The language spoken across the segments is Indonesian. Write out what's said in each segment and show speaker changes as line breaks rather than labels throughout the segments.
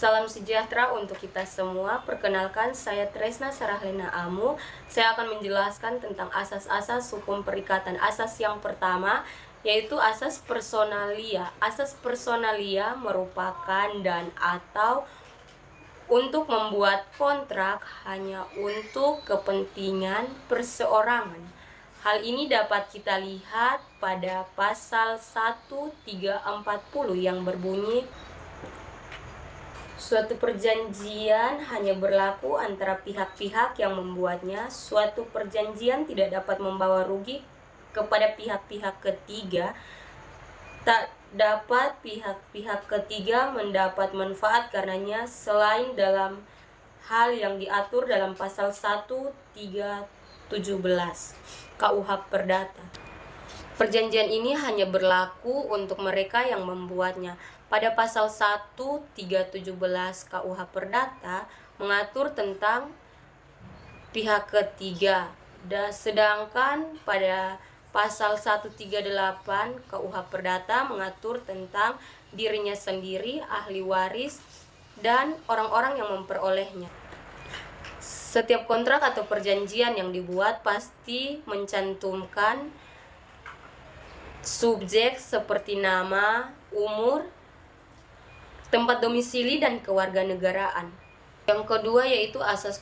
Salam sejahtera untuk kita semua. Perkenalkan, saya Tresna Sarahlena Amu. Saya akan menjelaskan tentang asas-asas hukum perikatan. Asas yang pertama yaitu asas personalia. Asas personalia merupakan dan atau untuk membuat kontrak hanya untuk kepentingan perseorangan. Hal ini dapat kita lihat pada pasal 1340 yang berbunyi, suatu perjanjian hanya berlaku antara pihak-pihak yang membuatnya. Suatu perjanjian tidak dapat membawa rugi kepada pihak-pihak ketiga. Tak dapat pihak-pihak ketiga mendapat manfaat karenanya selain dalam hal yang diatur dalam pasal 1317 KUH Perdata. Perjanjian ini hanya berlaku untuk mereka yang membuatnya. Pada pasal 1317 KUH Perdata mengatur tentang pihak ketiga. Sedangkan pada pasal 138 KUH Perdata mengatur tentang dirinya sendiri, ahli waris, dan orang-orang yang memperolehnya. Setiap kontrak atau perjanjian yang dibuat pasti mencantumkan subjek seperti nama, umur, tempat domisili, dan kewarganegaraan. Yang kedua yaitu asas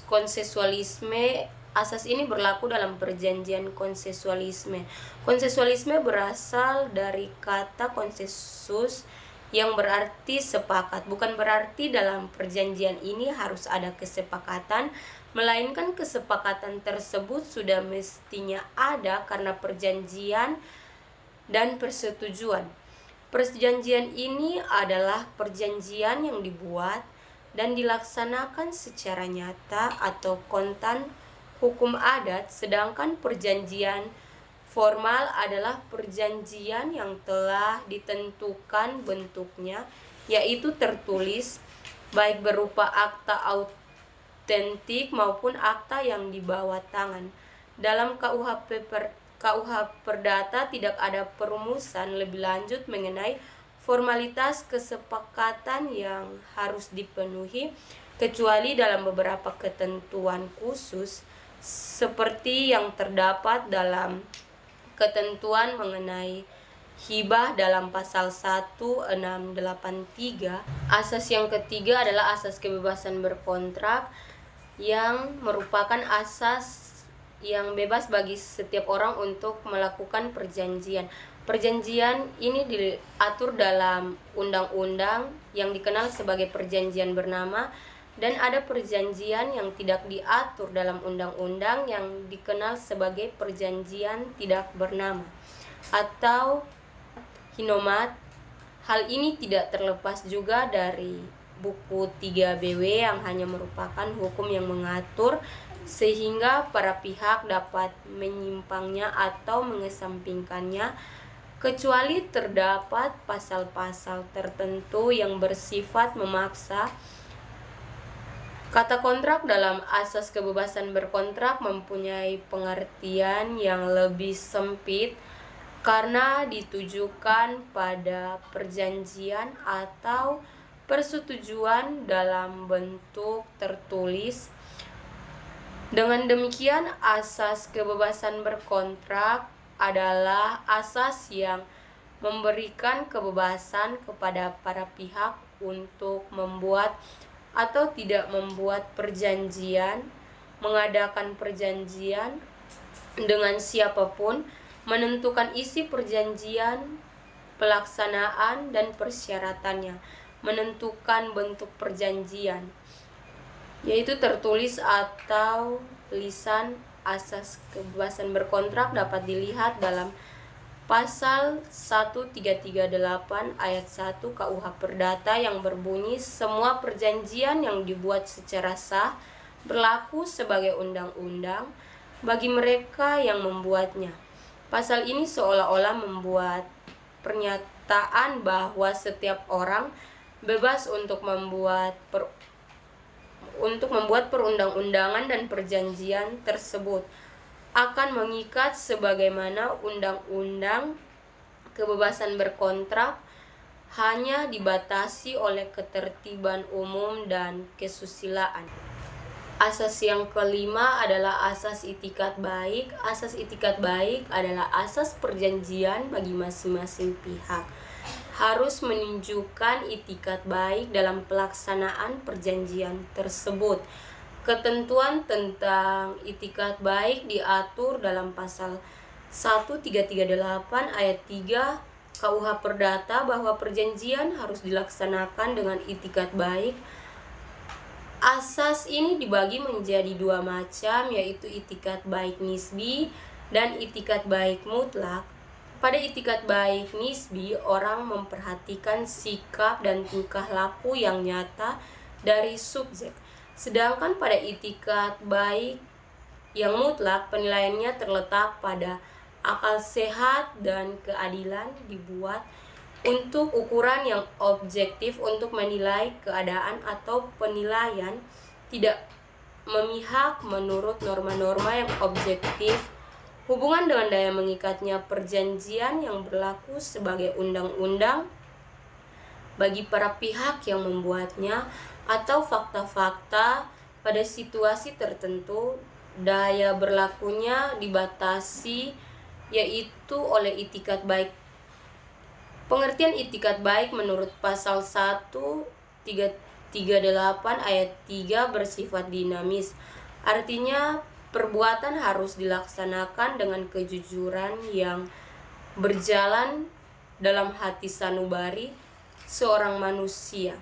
konsensualisme. Asas ini berlaku dalam perjanjian konsensualisme. Konsensualisme berasal dari kata konsensus yang berarti sepakat. Bukan berarti dalam perjanjian ini harus ada kesepakatan, melainkan kesepakatan tersebut sudah mestinya ada karena perjanjian dan persetujuan. Perjanjian ini adalah perjanjian yang dibuat dan dilaksanakan secara nyata atau kontan hukum adat, sedangkan perjanjian formal adalah perjanjian yang telah ditentukan bentuknya, yaitu tertulis, baik berupa akta autentik maupun akta yang dibawa tangan. Dalam KUH Perdata tidak ada perumusan lebih lanjut mengenai formalitas kesepakatan yang harus dipenuhi, kecuali dalam beberapa ketentuan khusus seperti yang terdapat dalam ketentuan mengenai hibah dalam pasal 1683. Asas yang ketiga adalah asas kebebasan berkontrak, yang merupakan asas yang bebas bagi setiap orang untuk melakukan perjanjian. Perjanjian ini diatur dalam undang-undang yang dikenal sebagai perjanjian bernama, dan ada perjanjian yang tidak diatur dalam undang-undang yang dikenal sebagai perjanjian tidak bernama atau hinomat. Hal ini tidak terlepas juga dari buku 3 BW yang hanya merupakan hukum yang mengatur sehingga para pihak dapat menyimpangnya atau mengesampingkannya, kecuali terdapat pasal-pasal tertentu yang bersifat memaksa. Kata kontrak dalam asas kebebasan berkontrak mempunyai pengertian yang lebih sempit karena ditujukan pada perjanjian atau persetujuan dalam bentuk tertulis. Dengan demikian, asas kebebasan berkontrak adalah asas yang memberikan kebebasan kepada para pihak untuk membuat atau tidak membuat perjanjian, mengadakan perjanjian dengan siapapun, menentukan isi perjanjian, pelaksanaan dan persyaratannya, menentukan bentuk perjanjian, yaitu tertulis atau lisan. Asas kebebasan berkontrak dapat dilihat dalam pasal 1338 ayat 1 KUH Perdata yang berbunyi, semua perjanjian yang dibuat secara sah berlaku sebagai undang-undang bagi mereka yang membuatnya. Pasal ini seolah-olah membuat pernyataan bahwa setiap orang bebas untuk membuat perundang-undangan dan perjanjian tersebut akan mengikat sebagaimana undang-undang kebebasan berkontrak hanya dibatasi oleh ketertiban umum dan kesusilaan. Asas yang kelima adalah asas itikat baik. Asas itikat baik adalah asas perjanjian bagi masing-masing pihak. Harus menunjukkan itikat baik dalam pelaksanaan perjanjian tersebut. Ketentuan tentang itikat baik diatur dalam pasal 1338 ayat 3 KUH Perdata bahwa perjanjian harus dilaksanakan dengan itikat baik. Asas ini dibagi menjadi dua macam, yaitu itikat baik nisbi dan itikat baik mutlak. Pada itikat baik nisbi, orang memperhatikan sikap dan tingkah laku yang nyata dari subjek. Sedangkan pada itikat baik yang mutlak, penilaiannya terletak pada akal sehat dan keadilan, dibuat untuk ukuran yang objektif untuk menilai keadaan atau penilaian tidak memihak menurut norma-norma yang objektif. Hubungan dengan daya mengikatnya perjanjian yang berlaku sebagai undang-undang bagi para pihak yang membuatnya atau fakta-fakta pada situasi tertentu. Daya berlakunya dibatasi yaitu oleh itikat baik. Pengertian itikat baik menurut pasal 1338 ayat 3 bersifat dinamis. Artinya perbuatan harus dilaksanakan dengan kejujuran yang berjalan dalam hati sanubari seorang manusia.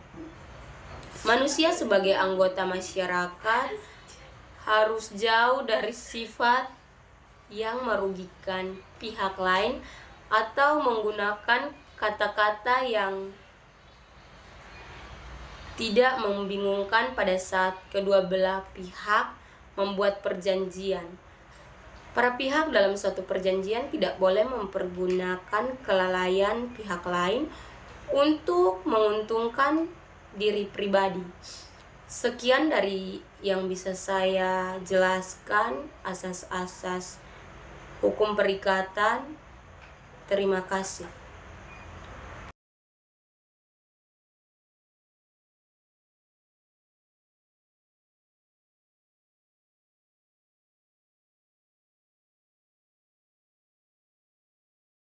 Manusia sebagai anggota masyarakat harus jauh dari sifat yang merugikan pihak lain atau menggunakan kata-kata yang tidak membingungkan pada saat kedua belah pihak membuat perjanjian. Para pihak dalam suatu perjanjian tidak boleh mempergunakan kelalaian pihak lain untuk menguntungkan diri pribadi. Sekian dari yang bisa saya jelaskan asas-asas hukum perikatan. Terima kasih.